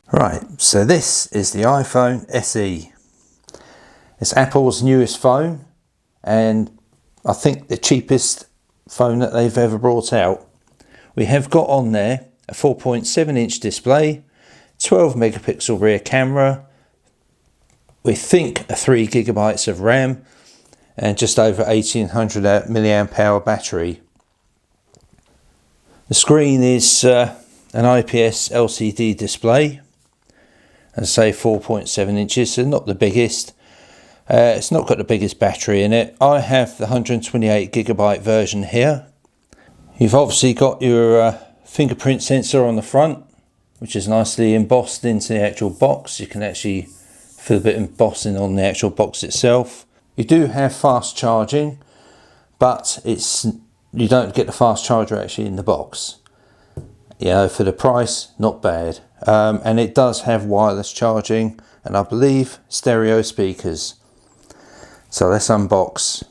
Right, so this is the iPhone SE. It's Apple's newest phone and I think the cheapest phone that they've ever brought out. We have got on there a 4.7-inch display, 12 megapixel rear camera, we think a 3 gigabytes of RAM and just over 1800 milliamp hour battery. The screen is an IPS LCD display. As I say, 4.7 inches, so not the biggest. It's not got the biggest battery in it. I have the 128 gigabyte version here. You've obviously got your fingerprint sensor on the front, which is nicely embossed into the actual box. You can actually feel a bit of embossing on the actual box itself. You do have fast charging, but you don't get the fast charger actually in the box. You know, for the price, not bad. And it does have wireless charging and I believe stereo speakers. So let's unbox.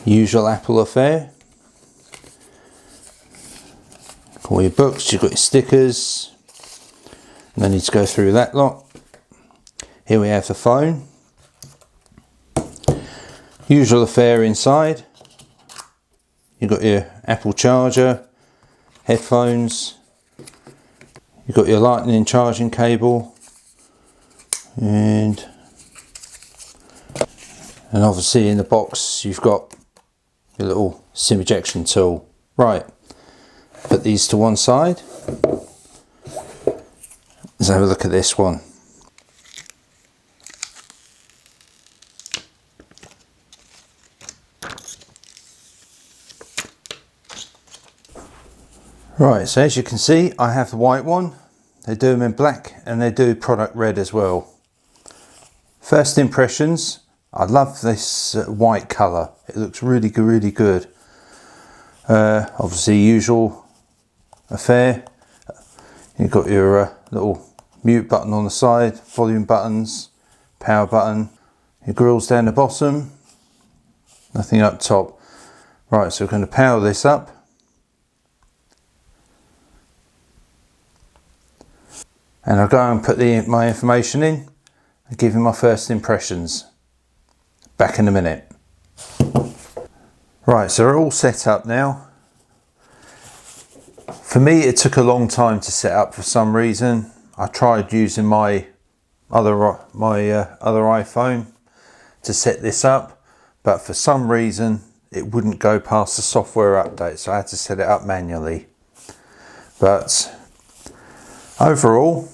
Usual Apple affair. All your books, you've got your stickers. No need to go through that lot. Here we have the phone. Usual affair inside. You've got your Apple charger, headphones, you've got your lightning charging cable, and obviously in the box you've got your little SIM ejection tool. Right, put these to one side. Let's have a look at this one. Right, so as you can see, I have the white one. They do them in black and they do product red as well. First impressions, I love this white colour. It looks really good. Obviously usual affair. You've got your little mute button on the side, volume buttons, power button, your grills down the bottom, nothing up top. Right, so we're going to power this up. And I'll go and put my information in and give you my first impressions. Back in a minute. Right, so we're all set up now. For me, it took a long time to set up for some reason. I tried using my other iPhone to set this up, but for some reason it wouldn't go past the software update, so I had to set it up manually. But overall,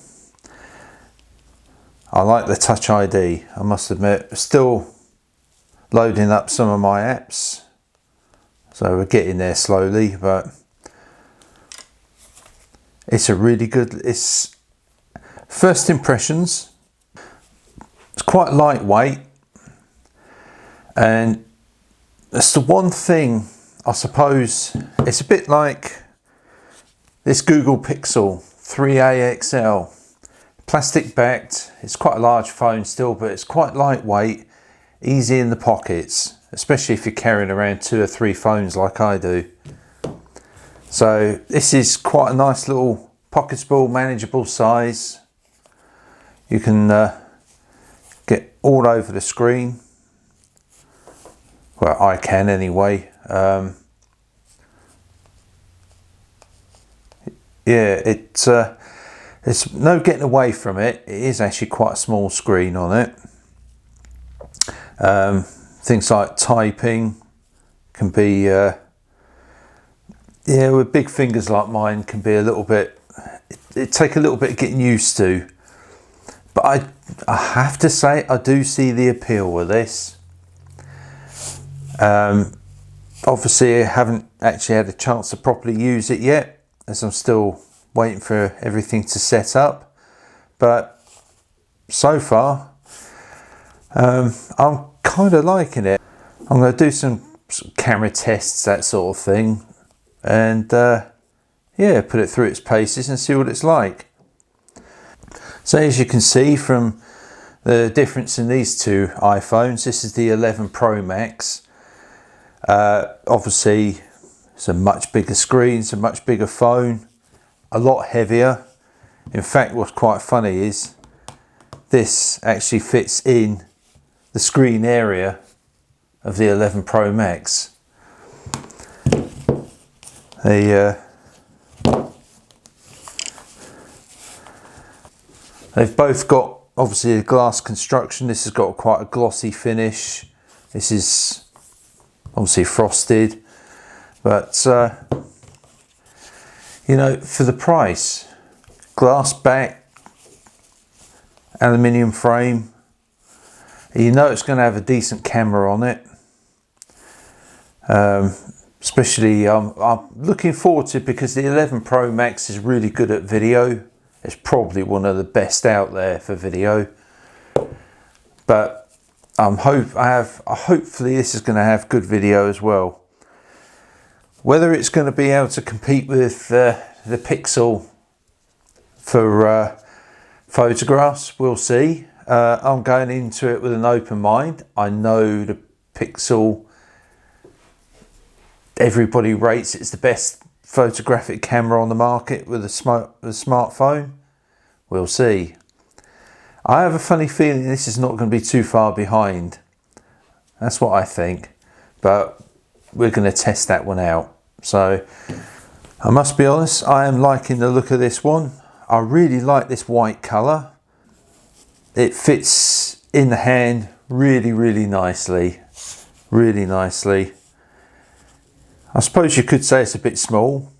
I like the Touch ID, I must admit. Still loading up some of my apps, so we're getting there slowly, but it's a really good, it's first impressions. It's quite lightweight, and that's the one thing, I suppose, it's a bit like this Google Pixel 3a XL. Plastic backed, it's quite a large phone still, but it's quite lightweight, easy in the pockets, especially if you're carrying around 2 or 3 phones like I do. So this is quite a nice little pocketable, manageable size. You can get all over the screen. Well, I can anyway. Yeah, there's no getting away from it. It is actually quite a small screen on it. Things like typing can be, yeah, with big fingers like mine can be a little bit, it take a little bit of getting used to. But I have to say, I do see the appeal with this. Obviously I haven't actually had a chance to properly use it yet, as I'm still waiting for everything to set up, but so far I'm kind of liking it. I'm going to do some camera tests, that sort of thing, and yeah, put it through its paces and see what it's like. So as you can see from the difference in these two iPhones, this is the 11 Pro Max. Obviously it's a much bigger screen, it's a much bigger phone. a lot heavier. In fact, what's quite funny is this actually fits in the screen area of the 11 Pro Max. They've both got obviously a glass construction. This has got quite a glossy finish. This is obviously frosted, but you know, for the price, glass back, aluminium frame, you know it's going to have a decent camera on it. Especially I'm looking forward to it because the 11 Pro Max is really good at video. It's probably one of the best out there for video, but hopefully this is going to have good video as well. Whether it's going to be able to compete with the Pixel for photographs, we'll see. I'm going into it with an open mind. I know the Pixel, everybody rates it's the best photographic camera on the market with a smartphone. We'll see. I have a funny feeling this is not going to be too far behind. That's what I think, but we're going to test that one out. So I must be honest, I am liking the look of this one. I really like this white colour. It fits in the hand really nicely. Really nicely. I suppose you could say it's a bit small,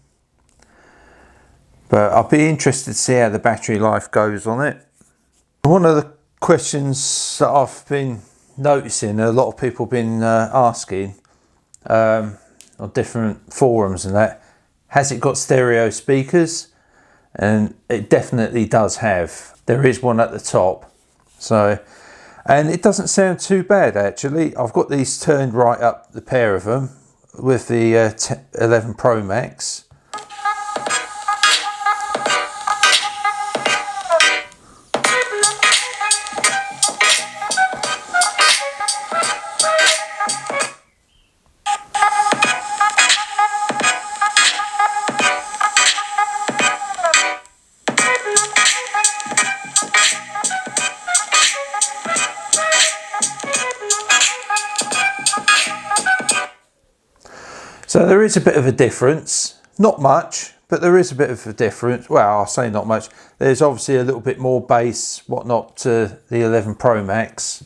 but I'll be interested to see how the battery life goes on it. One of the questions that I've been noticing, a lot of people have been asking on different forums and that, has it got stereo speakers? And it definitely does have. There is one at the top. So, and it doesn't sound too bad actually. I've got these turned right up, the pair of them, with the 11 Pro Max. So there is a bit of a difference, not much, but there is a bit of a difference. Well, I'll say not much. There's obviously a little bit more bass, whatnot, to the 11 Pro Max.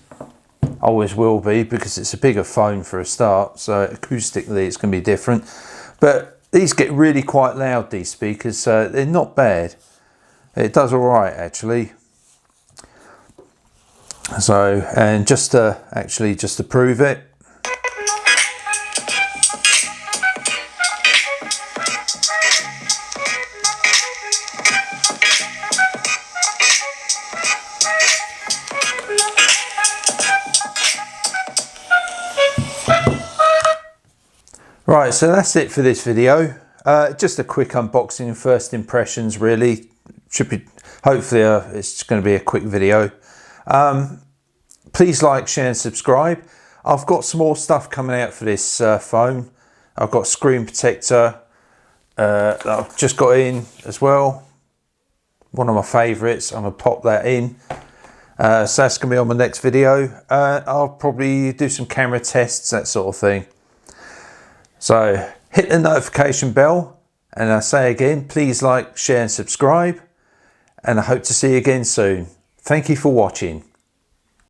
Always will be, because it's a bigger phone for a start, so acoustically it's going to be different. But these get really quite loud, these speakers, so they're not bad. It does all right actually. So, and just to prove it, right, so that's it for this video. Just a quick unboxing, first impressions really. Should be, hopefully it's going to be a quick video. Please like, share and subscribe. I've got some more stuff coming out for this phone. I've got screen protector that I've just got in as well. One of my favourites. I'm going to pop that in. So that's going to be on my next video. I'll probably do some camera tests, that sort of thing. So hit the notification bell, and I say again, please like, share and subscribe, and I hope to see you again soon. Thank you for watching.